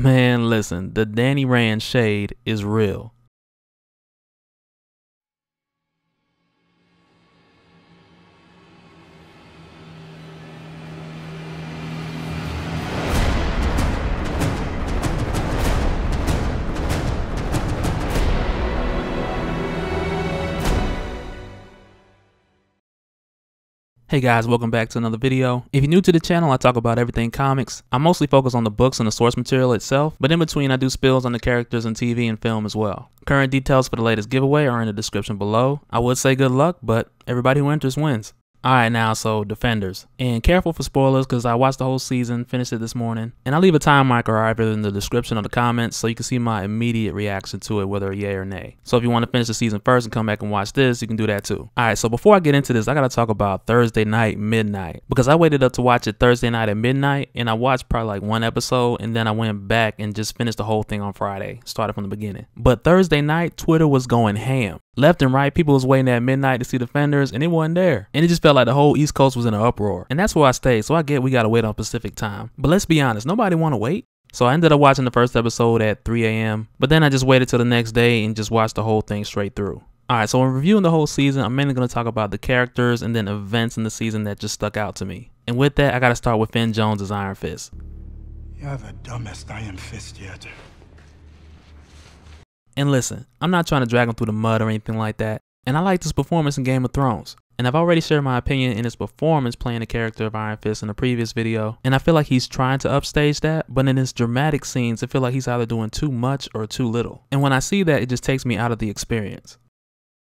Man, listen, the Danny Rand shade is real. Hey guys, welcome back to another video. If you're new to the channel, I talk about everything comics. I mostly focus on the books and the source material itself, but in between I do spills on the characters in TV and film as well. Current details for the latest giveaway are in the description below. I would say good luck, but everybody who enters wins. Alright now, so Defenders. And careful for spoilers because I watched the whole season, finished it this morning. And I'll leave a time marker either in the description or the comments so you can see my immediate reaction to it, whether yay or nay. So if you want to finish the season first and come back and watch this, you can do that too. Alright, so before I get into this, I gotta talk about Thursday night, midnight. Because I waited up to watch it Thursday night at midnight, and I watched probably like one episode, and then I went back and just finished the whole thing on Friday. Started from the beginning. But Thursday night, Twitter was going ham. Left and right, people was waiting at midnight to see Defenders, and it wasn't there. And it just felt like the whole East Coast was in an uproar. And that's where I stayed, so I get we gotta wait on Pacific time. But let's be honest, nobody wanna wait. So I ended up watching the first episode at 3 a.m. But then I just waited till the next day and just watched the whole thing straight through. Alright, so in reviewing the whole season, I'm mainly gonna talk about the characters and then events in the season that just stuck out to me. And with that, I gotta start with Finn Jones as Iron Fist. You're the dumbest Iron Fist yet. And listen, I'm not trying to drag him through the mud or anything like that. And I like his performance in Game of Thrones. And I've already shared my opinion in his performance playing the character of Iron Fist in a previous video. And I feel like he's trying to upstage that, but in his dramatic scenes, I feel like he's either doing too much or too little. And when I see that, it just takes me out of the experience.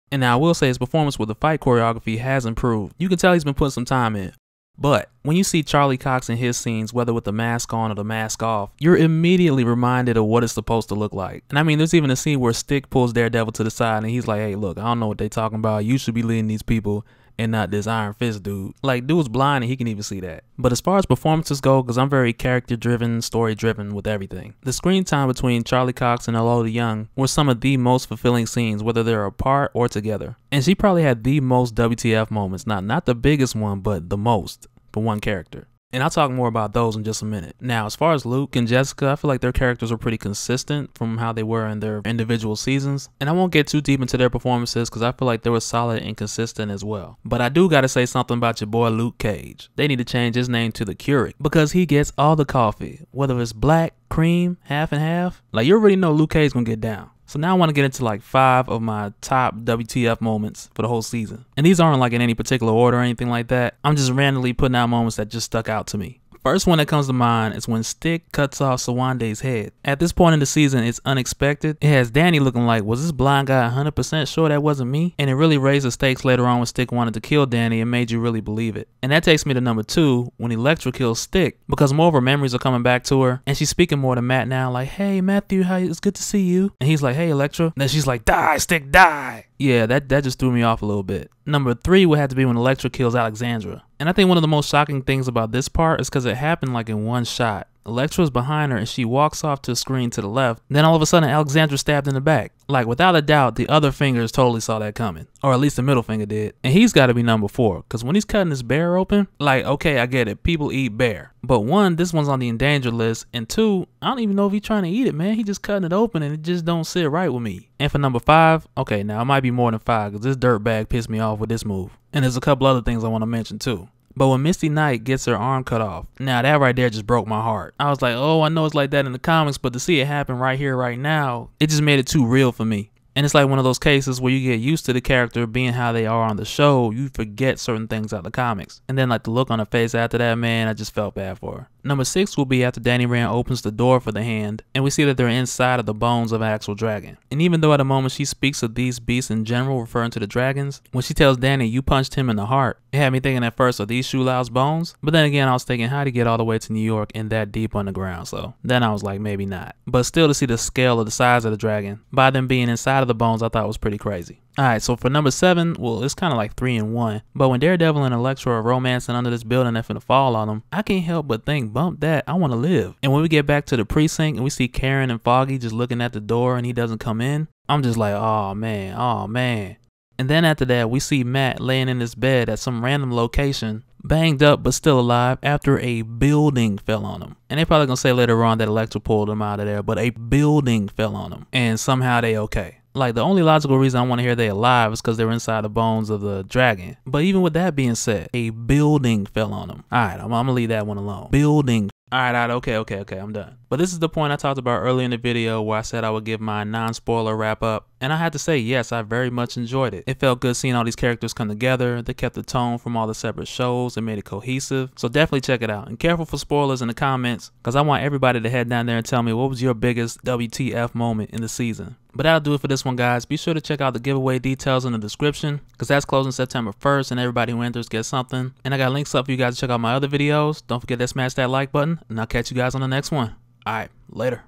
And now I will say his performance with the fight choreography has improved. You can tell he's been putting some time in. But when you see Charlie Cox in his scenes, whether with the mask on or the mask off, you're immediately reminded of what it's supposed to look like. And I mean, there's even a scene where Stick pulls Daredevil to the side and he's like, hey, look, I don't know what they talking about. You should be leading these people and not this Iron Fist dude. Like, dude's blind and he can even see that. But as far as performances go, because I'm very character-driven, story-driven with everything, the screen time between Charlie Cox and Elodie Yung were some of the most fulfilling scenes, whether they're apart or together. And she probably had the most WTF moments, not the biggest one, but the most for one character. And I'll talk more about those in just a minute. Now, as far as Luke and Jessica, I feel like their characters are pretty consistent from how they were in their individual seasons. And I won't get too deep into their performances because I feel like they were solid and consistent as well. But I do gotta say something about your boy Luke Cage. They need to change his name to the Keurig because he gets all the coffee, whether it's black, cream, half and half. Like, you already know Luke Cage gonna get down. So now I want to get into like 5 of my top WTF moments for the whole season. And these aren't like in any particular order or anything like that. I'm just randomly putting out moments that just stuck out to me. First one that comes to mind is when Stick cuts off Sawande's head. At this point in the season, it's unexpected. It has Danny looking like, was this blind guy 100% sure that wasn't me? And it really raised the stakes later on when Stick wanted to kill Danny and made you really believe it. And that takes me to number 2, when Elektra kills Stick, because more of her memories are coming back to her. And she's speaking more to Matt now, like, hey Matthew, it's good to see you. And he's like, hey Elektra. And then she's like, die, Stick, die. Yeah, that just threw me off a little bit. Number 3 would have to be when Elektra kills Alexandra. And I think one of the most shocking things about this part is because it happened like in one shot. Elektra's behind her and she walks off to the screen to the left. Then all of a sudden Alexandra's stabbed in the back. Like, without a doubt, the other fingers totally saw that coming. Or at least the middle finger did. And he's got to be number 4. Because when he's cutting his bear open, like, okay, I get it. People eat bear. But 1, this one's on the endangered list. And 2, I don't even know if he's trying to eat it, man. He just cutting it open and it just don't sit right with me. And for number 5, okay, now it might be more than 5 because this dirtbag pissed me off with this move. And there's a couple other things I want to mention too. But when Misty Knight gets her arm cut off, now that right there just broke my heart. I was like, oh, I know it's like that in the comics, but to see it happen right here, right now, it just made it too real for me. And it's like one of those cases where you get used to the character being how they are on the show, you forget certain things out of the comics. And then like the look on her face after that, man, I just felt bad for her. Number 6 will be after Danny Rand opens the door for the hand, and we see that they're inside of the bones of an actual dragon. And even though at the moment she speaks of these beasts in general, referring to the dragons, when she tells Danny, you punched him in the heart, it had me thinking at first, are these Shulau's bones? But then again, I was thinking, how'd he get all the way to New York and that deep underground? So then I was like, maybe not. But still, to see the scale of the size of the dragon, by them being inside of the bones, I thought was pretty crazy. Alright, so for number 7, well, it's kind of like 3 in 1. But when Daredevil and Elektra are romancing under this building that's finna fall on them, I can't help but think, bump that, I want to live. And when we get back to the precinct and we see Karen and Foggy just looking at the door and he doesn't come in, I'm just like, oh man, oh man. And then after that, we see Matt laying in his bed at some random location banged up but still alive after a building fell on him. And they probably gonna say later on that Electra pulled him out of there, but a building fell on him and somehow they okay. Like, the only logical reason I want to hear they alive is because they're inside the bones of the dragon. But even with that being said, a building fell on them. Alright, I'm gonna leave that one alone. Building. Alright, okay, I'm done. But this is the point I talked about earlier in the video where I said I would give my non-spoiler wrap up. And I had to say, yes, I very much enjoyed it. It felt good seeing all these characters come together. They kept the tone from all the separate shows and made it cohesive. So definitely check it out. And careful for spoilers in the comments, because I want everybody to head down there and tell me what was your biggest WTF moment in the season. But that'll do it for this one, guys. Be sure to check out the giveaway details in the description, because that's closing September 1st and everybody who enters gets something. And I got links up for you guys to check out my other videos. Don't forget to smash that like button, and I'll catch you guys on the next one. Alright, later.